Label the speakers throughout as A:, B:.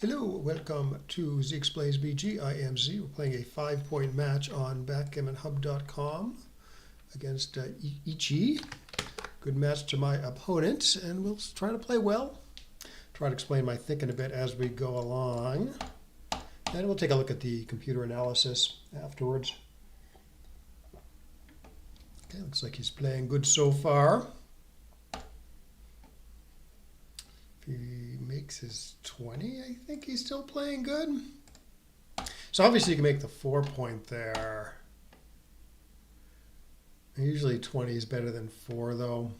A: Hello, welcome to Z Explains BG. I am Z. We're playing a 5-point match on backgammonhub.com against Ichi. Good match to my opponent, and we'll try to play well. Try to explain my thinking a bit as we go along. And we'll take a look at the computer analysis afterwards. Okay, looks like he's playing good so far. If he makes his 20, I think he's still playing good. So obviously you can make the 4-point there. Usually 20 is better than 4 though.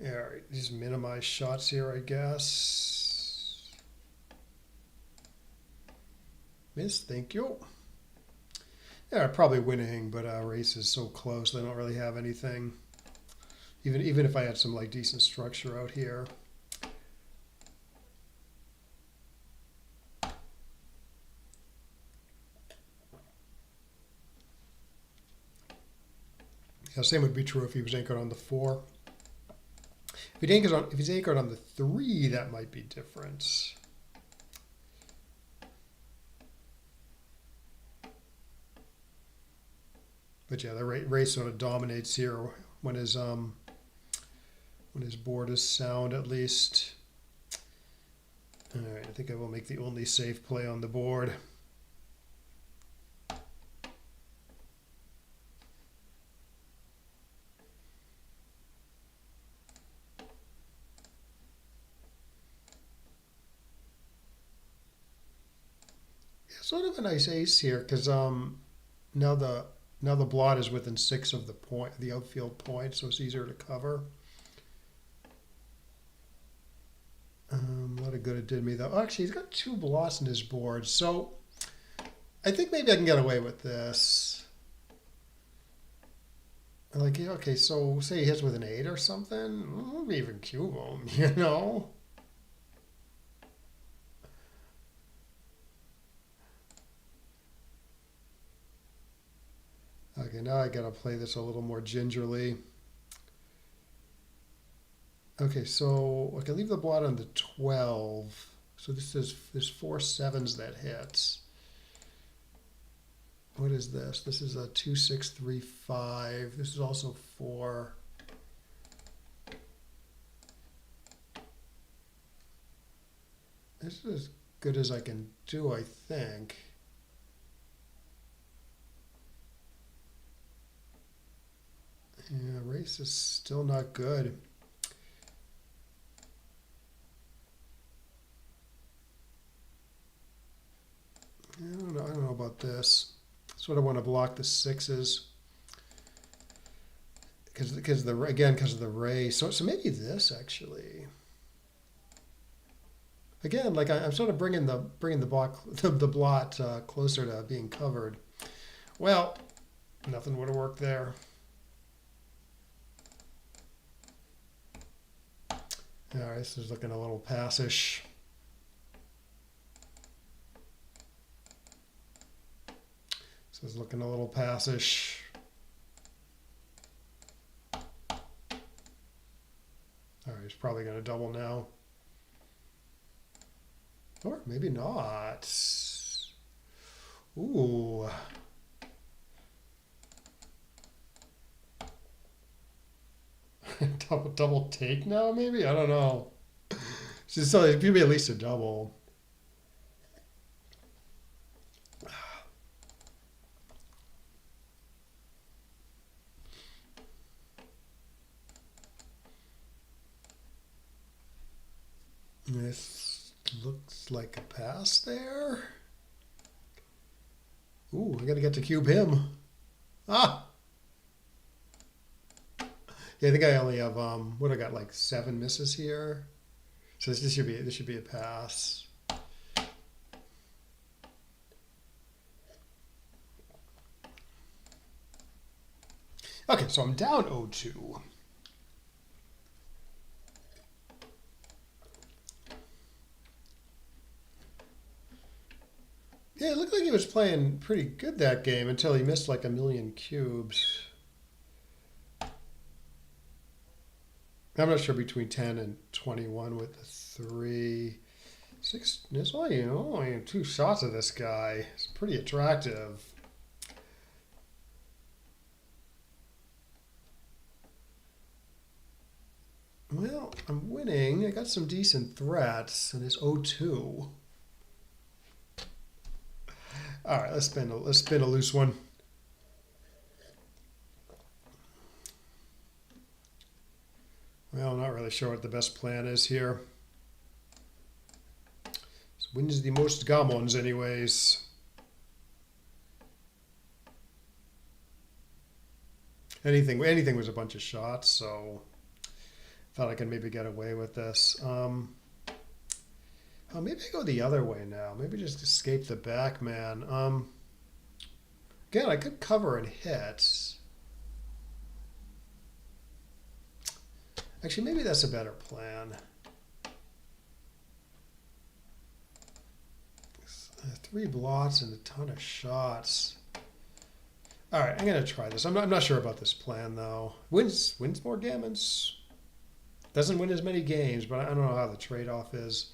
A: All right, just minimize shots here, I guess. Miss, thank you. Yeah, probably winning, but race is so close. They don't really have anything. Even if I had some like decent structure out here. Yeah, same would be true if he was anchored on the 4. If he's anchored on the 3, that might be different. But yeah, the race sort of dominates here when his board is sound at least. All right, I think I will make the only safe play on the board. Yeah, sort of a nice ace here because now the blot is within 6 of the outfield point, so it's easier to cover. A lot of good it did me though. Oh, actually, he's got 2 blots in his board, so I think maybe I can get away with this. Like, okay, so say he hits with an 8 or something, maybe even cube him, you know? Okay, now I gotta play this a little more gingerly. Okay, so I can leave the blot on the 12. So there's 4 7s that hits. What is this? This is a 2 6 3 5. This is also 4. This is as good as I can do, I think. Yeah, race is still not good. I don't know about this. Sort of want to block the 6s because of the race. So maybe this actually. Again, like I'm sort of bringing the blot closer to being covered. Well, nothing would have worked there. All right, this is looking a little passish. This is looking a little passish. All right, he's probably going to double now. Or maybe not. Ooh. double take now, maybe? I don't know. So it could be at least a double. This looks like a pass there. Ooh, I gotta get to cube him. Ah! Yeah, I think I only have what I got, like 7 misses here. So this should be a pass. Okay, so I'm down 0-2. Yeah, it looked like he was playing pretty good that game until he missed like a million cubes. I'm not sure between 10 and 21 with the 3. 6, there's only 2 shots of this guy. It's pretty attractive. Well, I'm winning. I got some decent threats, and it's 0-2. All right, let's spin a loose one. Well, I'm not really sure what the best plan is here. So wins the most gammons, anyways. Anything was a bunch of shots, so thought I could maybe get away with this. Oh, maybe I go the other way now. Maybe just escape the backman. Again, I could cover and hit. Actually, maybe that's a better plan. 3 blots and a ton of shots. All right, I'm gonna try this. I'm not sure about this plan though. Wins more gammons. Doesn't win as many games, but I don't know how the trade-off is.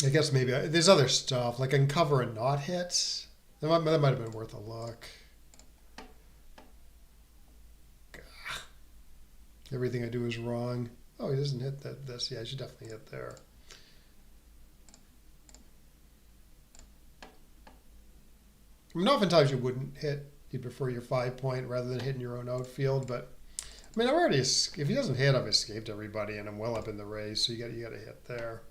A: I guess maybe there's other stuff like I can cover and not hit. That might have been worth a look. Gah. Everything I do is wrong. Oh, he doesn't hit this. Yeah, I should definitely hit there. I mean, oftentimes you wouldn't hit. You'd prefer your 5-point rather than hitting your own outfield. But I mean, if he doesn't hit, I've escaped everybody, and I'm well up in the race. So you got to hit there.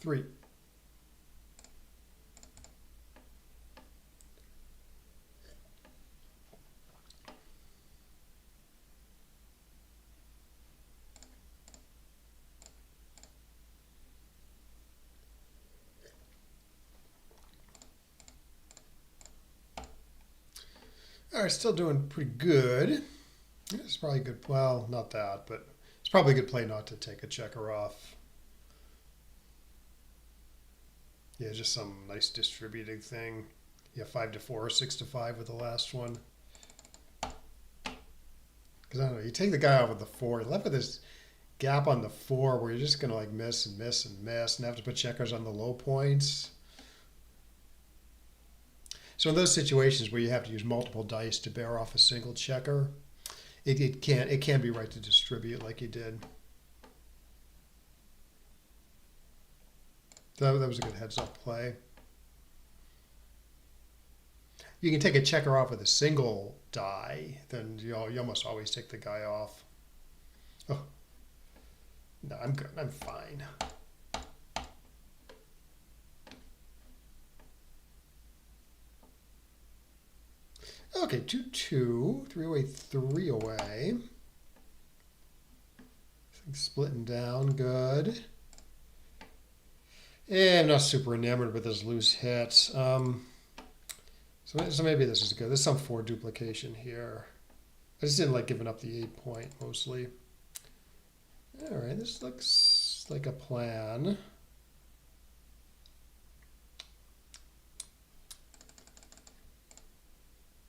A: Three. All right, still doing pretty good. It's probably good. Well, not that, but it's probably a good play not to take a checker off. Yeah, just some nice distributing thing. Yeah, 5-4 or 6-5 with the last one. Because I don't know, you take the guy off with the 4, you're left with this gap on the 4 where you're just gonna like miss and miss and miss and have to put checkers on the low points. So in those situations where you have to use multiple dice to bear off a single checker, it can be right to distribute like you did. That was a good heads up play. You can take a checker off with a single die, then you almost always take the guy off. Oh, no, I'm good. I'm fine. Okay, 2-2, 3 away, 3 away. Splitting down, good. Yeah, I'm not super enamored with this loose hit. So maybe this is good. There's some 4 duplication here. I just didn't like giving up the 8-point mostly. All right, this looks like a plan.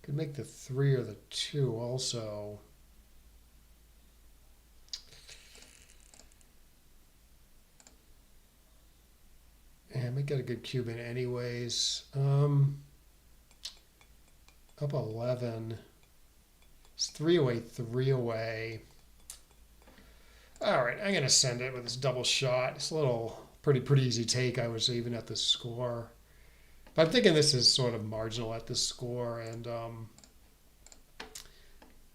A: Could make the 3 or the 2 also. And we got a good cube in anyways. Up 11. It's 3 away, 3 away. All right, I'm gonna send it with this double shot. It's a little pretty easy take, I would say, even at the score. But I'm thinking this is sort of marginal at the score, and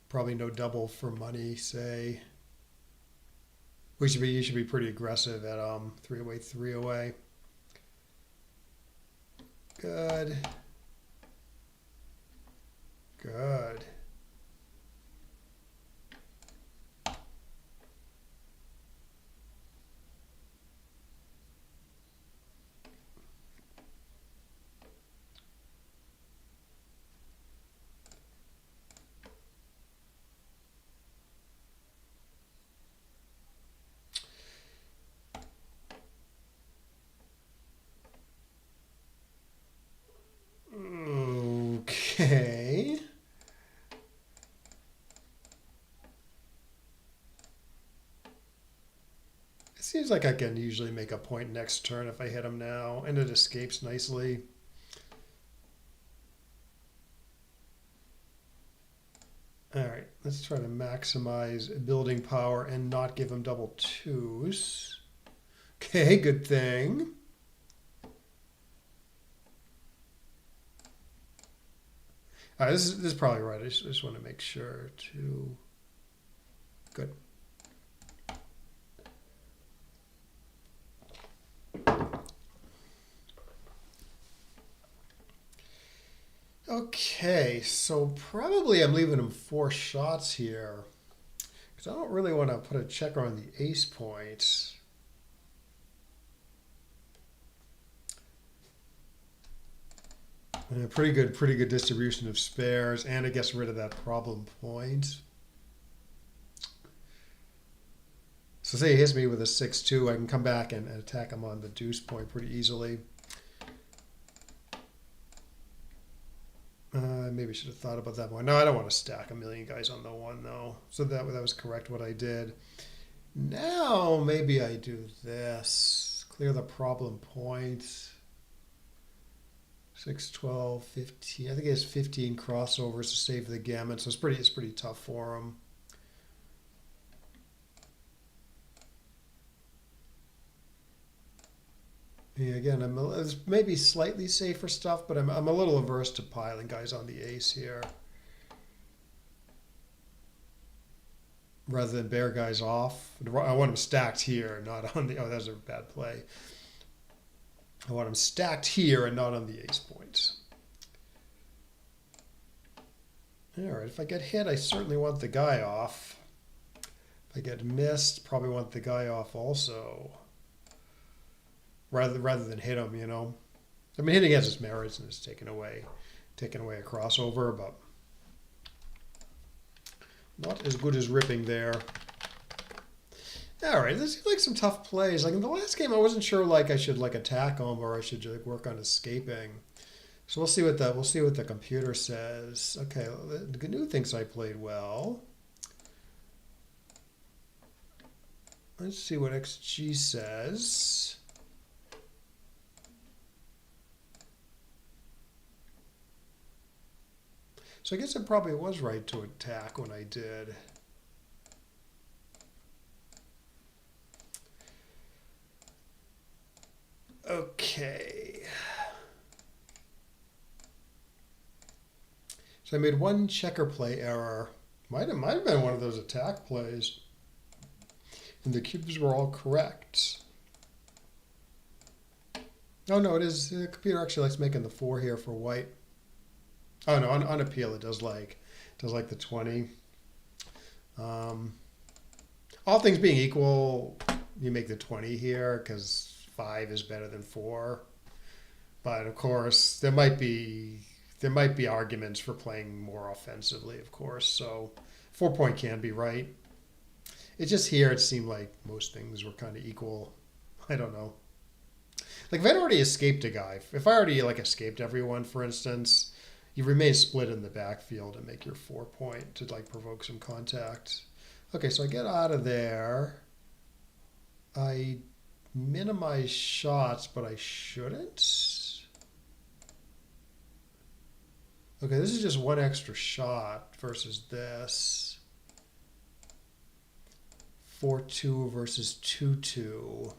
A: probably no double for money. Say you should be pretty aggressive at 3 away, 3 away. Good. Good. Okay. It seems like I can usually make a point next turn if I hit him now, and it escapes nicely. All right, let's try to maximize building power and not give him double twos. Okay, good thing. This is probably right. I just want to make sure to. Good. Okay, so probably I'm leaving him 4 shots here because I don't really want to put a checker on the ace point. Pretty good distribution of spares, and it gets rid of that problem point. So say he hits me with a 6-2, I can come back and attack him on the deuce point pretty easily. Maybe I should have thought about that more. No, I don't want to stack a million guys on the one though. So that was correct what I did. Now maybe I do this. Clear the problem point. 6, 12, 15. I think he has 15 crossovers to save the gammon, so it's pretty tough for him. Yeah, again, it's maybe slightly safer stuff, but I'm a little averse to piling guys on the ace here, rather than bear guys off. I want them stacked here, not on the. Oh, that was a bad play. I want them stacked here and not on the ace points. All right, if I get hit, I certainly want the guy off. If I get missed, probably want the guy off also. Rather than hit him, you know. I mean, hitting has its merits and it's taking away a crossover, but not as good as ripping there. All right, this is like some tough plays. Like in the last game, I wasn't sure like I should like attack him or I should like work on escaping. So we'll see what the computer says. Okay, the GNU thinks I played well. Let's see what XG says. So I guess it probably was right to attack when I did. Okay. So I made one checker play error. Might have been one of those attack plays. And the cubes were all correct. Oh no, it is. The computer actually likes making the 4 here for white. Oh no, on appeal it does like the 20. All things being equal, you make the 20 here because 5 is better than 4. But of course, there might be arguments for playing more offensively, of course. So 4 point can be right. It's just here it seemed like most things were kind of equal. I don't know. Like if I'd already escaped a guy, if I already like escaped everyone, for instance, you remain split in the backfield and make your 4 point to like provoke some contact. Okay, so I get out of there. I minimize shots, but I shouldn't. Okay, this is just 1 extra shot versus this. 4-2 versus 2-2.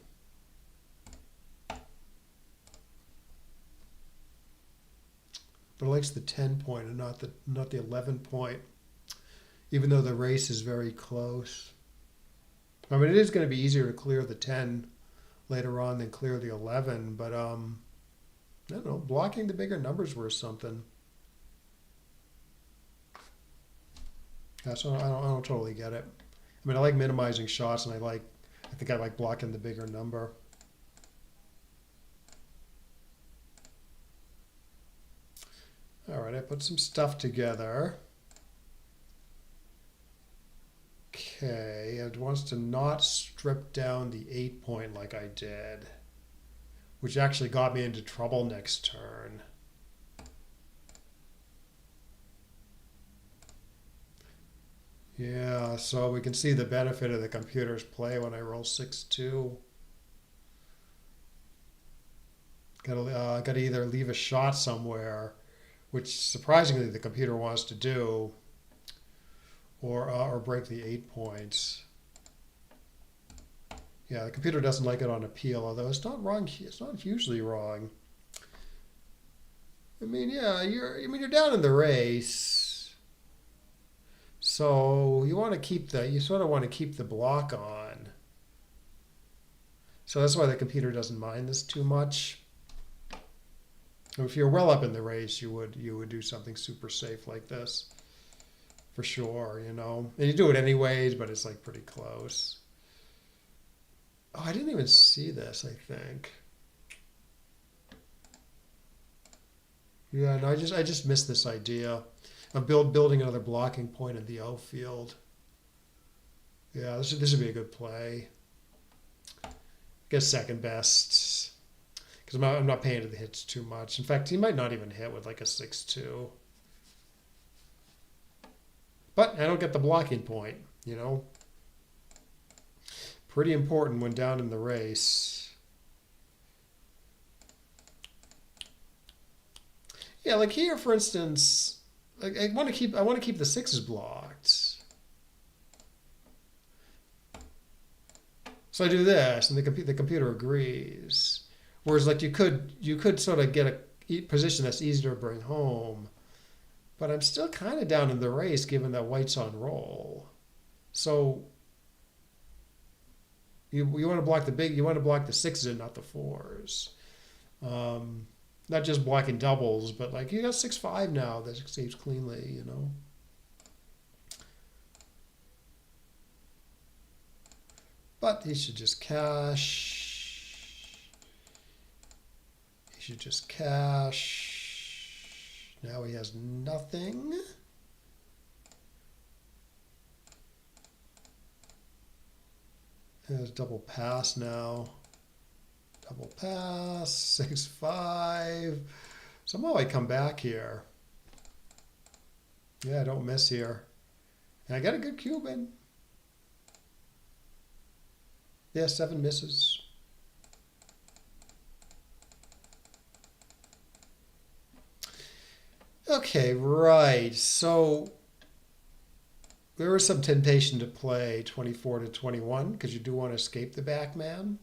A: But it likes the 10 point and not the 11 point, even though the race is very close. I mean, it is going to be easier to clear the 10 later on than clear the 11, but I don't know, blocking the bigger numbers worth something. Yeah, so I don't totally get it. I mean, I like minimizing shots, and I think I like blocking the bigger number. All right, I put some stuff together. Okay, it wants to not strip down the 8 point like I did, which actually got me into trouble next turn. Yeah, so we can see the benefit of the computer's play when I roll 6-2. Gotta either leave a shot somewhere, which surprisingly the computer wants to do, or break the 8 points. Yeah, the computer doesn't like it on appeal, although it's not wrong. It's not hugely wrong. I mean, yeah, you're down in the race, so you sort of want to keep the block on. So that's why the computer doesn't mind this too much. If you're well up in the race, you would do something super safe like this, for sure, you know. And you do it anyways, but it's like pretty close. Oh, I didn't even see this, I think. Yeah, no, I just missed this idea of building another blocking point in the outfield. Yeah, this would be a good play. I guess second best, because I'm not paying to the hits too much. In fact, he might not even hit with like a 6-2. But I don't get the blocking point, you know. Pretty important when down in the race. Yeah, like here, for instance, like I want to keep the sixes blocked. So I do this, and the computer agrees. Whereas, like you could sort of get a position that's easier to bring home, but I'm still kind of down in the race given that white's on roll. So you want to block the sixes and not the fours. Not just blocking doubles, but like you got 6-5 now that saves cleanly, you know. But he should just cash. He should just cash. Now he has nothing. There's double pass now. Double pass, 6-5. Somehow I come back here. Yeah, I don't miss here. And I got a good cube in. Yeah, 7 misses. Okay, right. So there was some temptation to play 24-21 because you do want to escape the back man.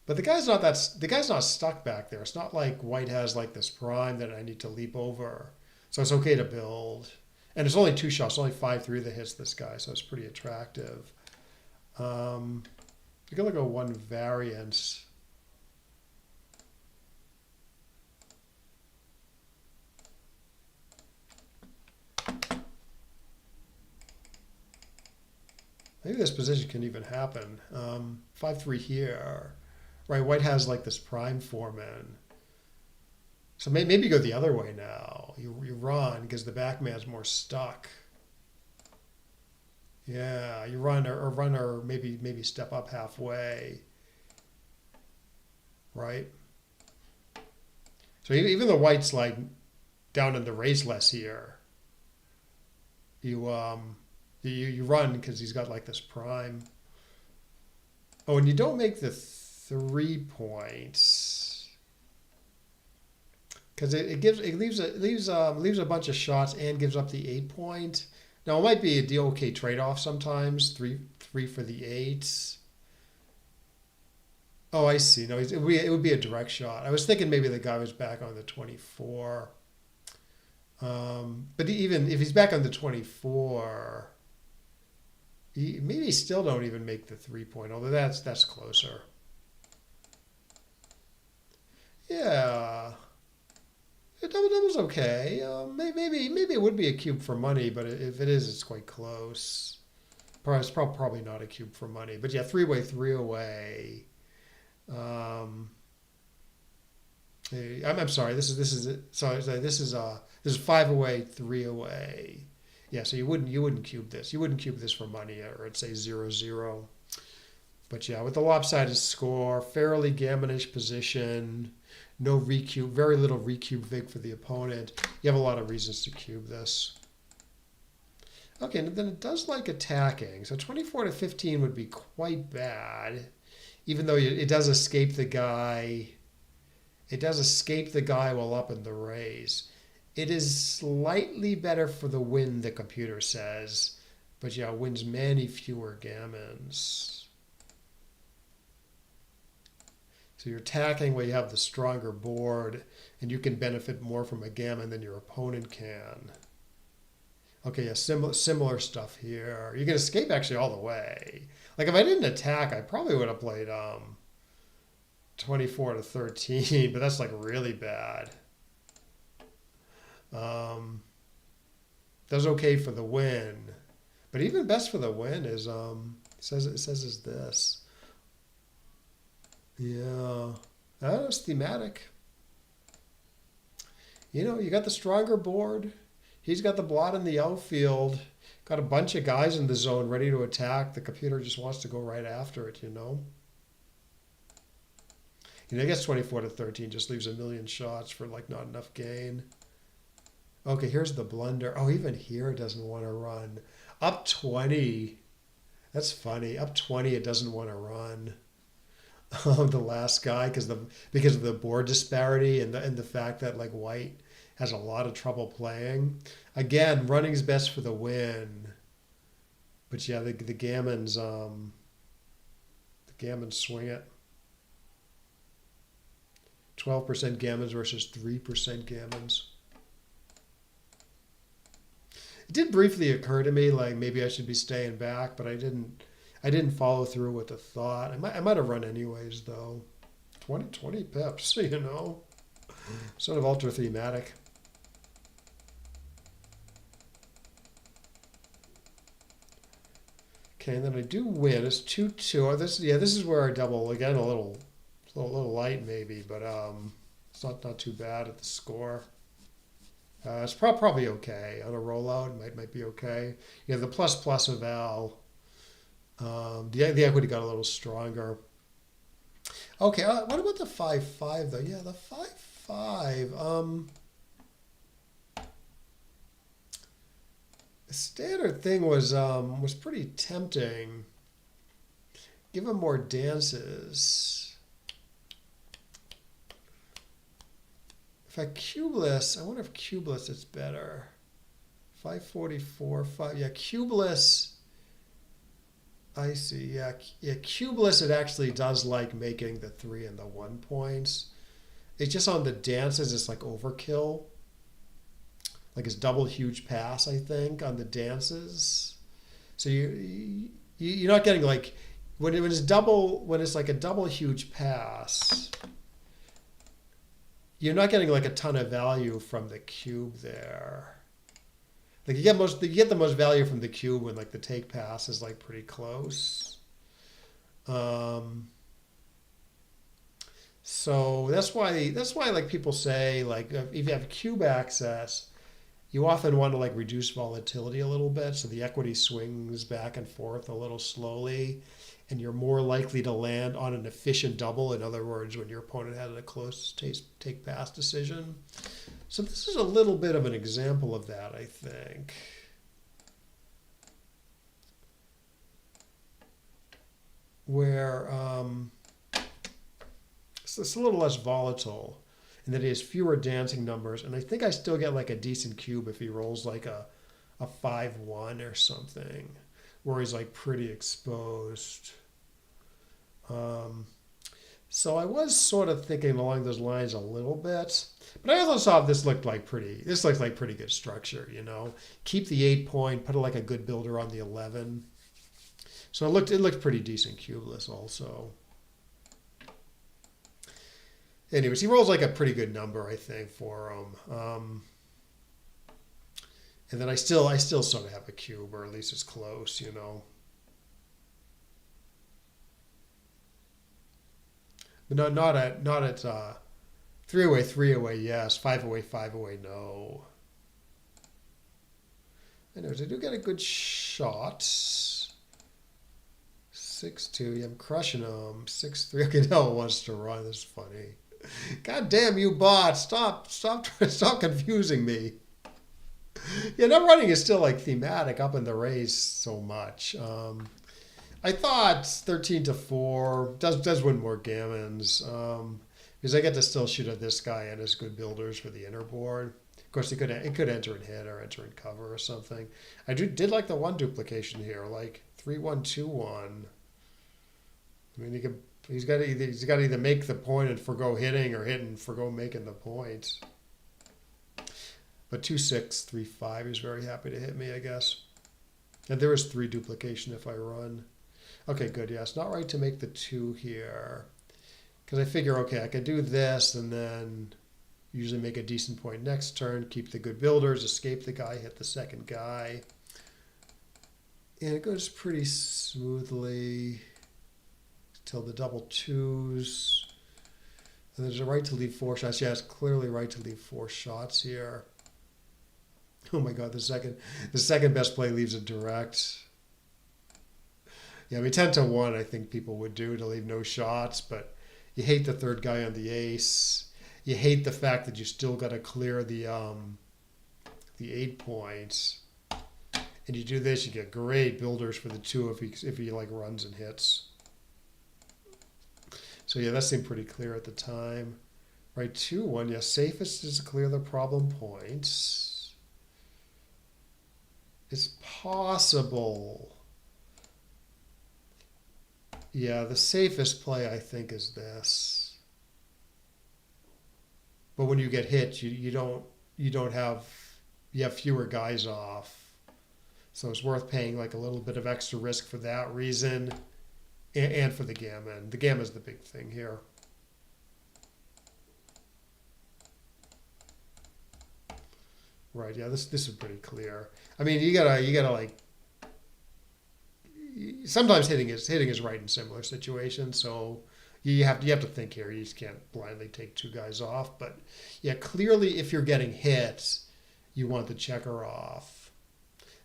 A: But the guy's not stuck back there. It's not like white has like this prime that I need to leap over. So it's okay to build. And it's only 2 shots, only 5-3 that hits this guy, so it's pretty attractive. You're gonna go one variance. Maybe this position can even happen. 5-3 here. Right, white has like this prime foreman. So maybe go the other way now. You run because the back man's more stuck. Yeah, you run or maybe step up halfway. Right? So even though white's like down in the race less here, you run because he's got like this prime. Oh, and you don't make the 3 points because it leaves a bunch of shots and gives up the 8 point. Now it might be the okay trade-off sometimes. 3 for the 8s. Oh, I see. No, it would be a direct shot. I was thinking maybe the guy was back on the 24. But even if he's back on the 24, maybe still don't even make the 3 point. Although that's closer. Yeah, double's okay. Maybe it would be a cube for money, but if it is, it's quite close. It's probably not a cube for money. But yeah, 3-way, 3-away. I'm sorry. This is 5-away, 3-away. Yeah, so you wouldn't cube this. You wouldn't cube this for money, or I'd say 0-0. But yeah, with the lopsided score, fairly gammonish position. No recube, very little recube vig for the opponent. You have a lot of reasons to cube this. Okay, and then it does like attacking. So 24 to 15 would be quite bad. Even though it does escape the guy. It does escape the guy while up in the raise. It is slightly better for the win, the computer says. But yeah, wins many fewer gammons. So you're attacking where you have the stronger board, and you can benefit more from a gammon than your opponent can. Okay, yeah, similar stuff here. You can escape actually all the way. Like if I didn't attack, I probably would have played 24 to 13, but that's like really bad. That's okay for the win, but even best for the win is it says is this. Yeah, that's thematic. You know, you got the stronger board. He's got the blot in the outfield. Got a bunch of guys in the zone ready to attack. The computer just wants to go right after it, you know. I guess 24 to 13 just leaves a million shots for like not enough gain. Okay, here's the blunder. Oh, even here it doesn't want to run. Up 20. That's funny. Up 20 it doesn't want to run. The last guy because of the board disparity and the fact that like white has a lot of trouble playing. Again, running's best for the win. But yeah, the gammons swing it. 12% gammons versus 3% gammons. It did briefly occur to me like maybe I should be staying back, but I didn't follow through with the thought. I might have run anyways though. 20 pips, you know. Sort of ultra thematic. Okay, and then I do win. It's 2-2. Oh, this is where I double again a little light maybe, but it's not too bad at the score. It's probably okay on a rollout. It might be okay. You have the plus of Al. The equity got a little stronger. Okay, what about the 5-5 though? Yeah, the 5-5. The standard thing was pretty tempting. Give him more dances. If I cubeless, I wonder if cubeless is better. 544, 5. Yeah, cubeless. I see. Yeah, cubeless. It actually does like making the 3 and the 1 points. It's just on the dances. It's like overkill. Like it's double huge pass. I think on the dances. So you're not getting like when it's like a double huge pass. You're not getting like a ton of value from the cube there. Like you get the most value from the cube when like the take pass is like pretty close. So that's why like people say like if you have cube access, you often want to like reduce volatility a little bit so the equity swings back and forth a little slowly. And you're more likely to land on an efficient double. In other words, when your opponent had a close take pass decision. So this is a little bit of an example of that, I think. Where it's a little less volatile and that he has fewer dancing numbers. And I think I still get like a decent cube if he rolls like a 5-1 or something. Where he's like pretty exposed. So I was sort of thinking along those lines a little bit, but I also saw this looked like pretty good structure, you know. Keep the 8 point, put like a good builder on the 11. So it looked pretty decent cubeless also. Anyways, he rolls like a pretty good number, I think, for him. And then I still sort of have a cube, or at least it's close, you know. But not at 3 away, yes. 5 away, no. Anyways, I do get a good shot. 6-2, yeah, I'm crushing him. 6-3, okay, no one wants to run. This is funny. God damn you, bot! Stop confusing me. Yeah, not running is still like thematic up in the race so much. I thought 13 to 4 does win more gammons because I get to still shoot at this guy and his good builders for the inner board. Of course, it could enter in hit or enter in cover or something. I did like the one duplication here, like 3-1-2-1. I mean, he's got to either make the point and forgo hitting or hit and forgo making the point. But 2-6-3-5, he's very happy to hit me, I guess. And there is 3 duplication if I run. Okay, good. Yeah, it's not right to make the 2 here. Because I figure, okay, I could do this and then usually make a decent point next turn, keep the good builders, escape the guy, hit the second guy. And it goes pretty smoothly till the double 2s. And there's a right to leave 4 shots. Yeah, it's clearly right to leave 4 shots here. Oh my God, the second best play leaves it direct. Yeah, I mean 10-1 I think people would do to leave no shots, but you hate the third guy on the ace. You hate the fact that you still got to clear the 8 points. And you do this, you get great builders for the 2 if he like runs and hits. So yeah, that seemed pretty clear at the time. Right, 2-1, yeah, safest is to clear the problem points. It's possible. Yeah, the safest play I think is this. But when you get hit, you have fewer guys off. So it's worth paying like a little bit of extra risk for that reason and for the gammon. The gammon's the big thing here. Right, yeah, this is pretty clear. I mean, you gotta like. Sometimes hitting is right in similar situations, so you have to think here. You just can't blindly take 2 guys off. But yeah, clearly, if you're getting hit, you want the checker off.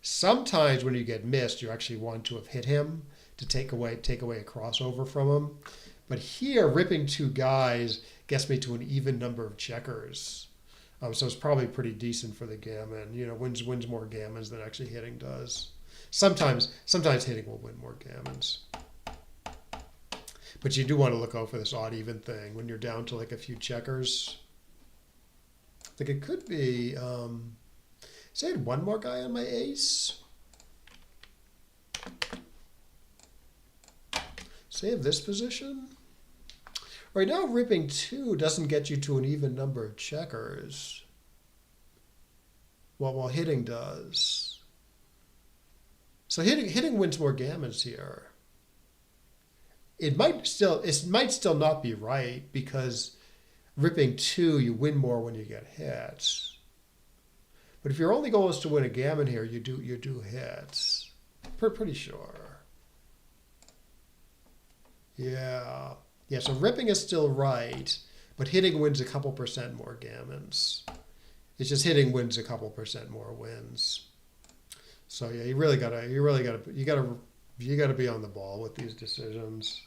A: Sometimes when you get missed, you actually want to have hit him to take away a crossover from him. But here, ripping 2 guys gets me to an even number of checkers. So it's probably pretty decent for the gammon. You know, wins more gammons than actually hitting does. Sometimes hitting will win more gammons. But you do want to look out for this odd even thing when you're down to like a few checkers. I think it could be, say I had one more guy on my ace. Save this position. Right now, ripping 2 doesn't get you to an even number of checkers. While hitting does. So hitting wins more gammons here. It might still not be right because ripping 2 you win more when you get hits. But if your only goal is to win a gammon here, you do hits. Pretty sure. Yeah. Yeah, so ripping is still right, but hitting wins a couple % more gammons. It's just hitting wins a couple % more wins. So yeah, you gotta be on the ball with these decisions.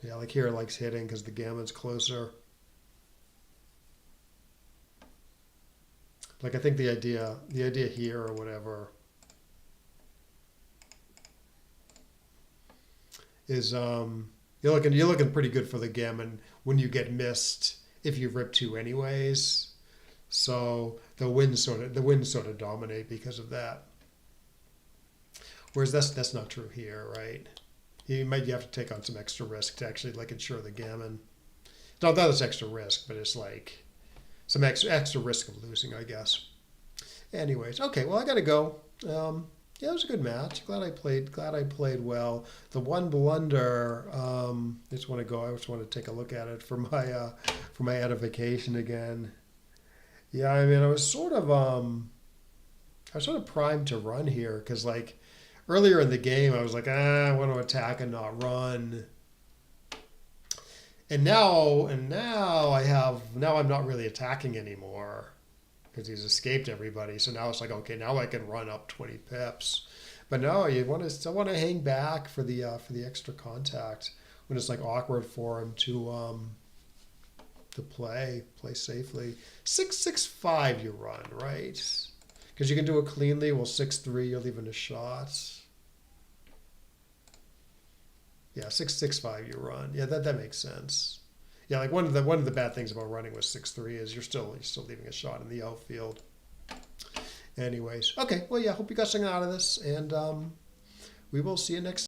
A: Yeah, like here it likes hitting because the gammon's closer. Like I think the idea here or whatever is you're looking pretty good for the gammon when you get missed if you rip 2 anyways. So the wins sort of dominate because of that. Whereas that's not true here, right? You have to take on some extra risk to actually like ensure the gammon. Not that it's extra risk, but it's like some extra risk of losing, I guess. Anyways, okay, well I gotta go. Yeah, it was a good match. Glad I played well. The one blunder, I just want to take a look at it for my edification again. Yeah, I mean, I was sort of primed to run here because like earlier in the game I was like, I want to attack and not run. And now I'm not really attacking anymore because he's escaped everybody. So now it's like, okay, now I can run up 20 pips. But no, you still want to hang back for the extra contact when it's like awkward for him to to play safely. 6-6-5 you run, right? Because you can do it cleanly. Well, 6-3 you're leaving a shot. Yeah, 6-6-5 you run. Yeah, that makes sense. Yeah, like one of the bad things about running with 6-3 is you're still leaving a shot in the outfield. Anyways, okay. Well, yeah. Hope you got something out of this, and we will see you next.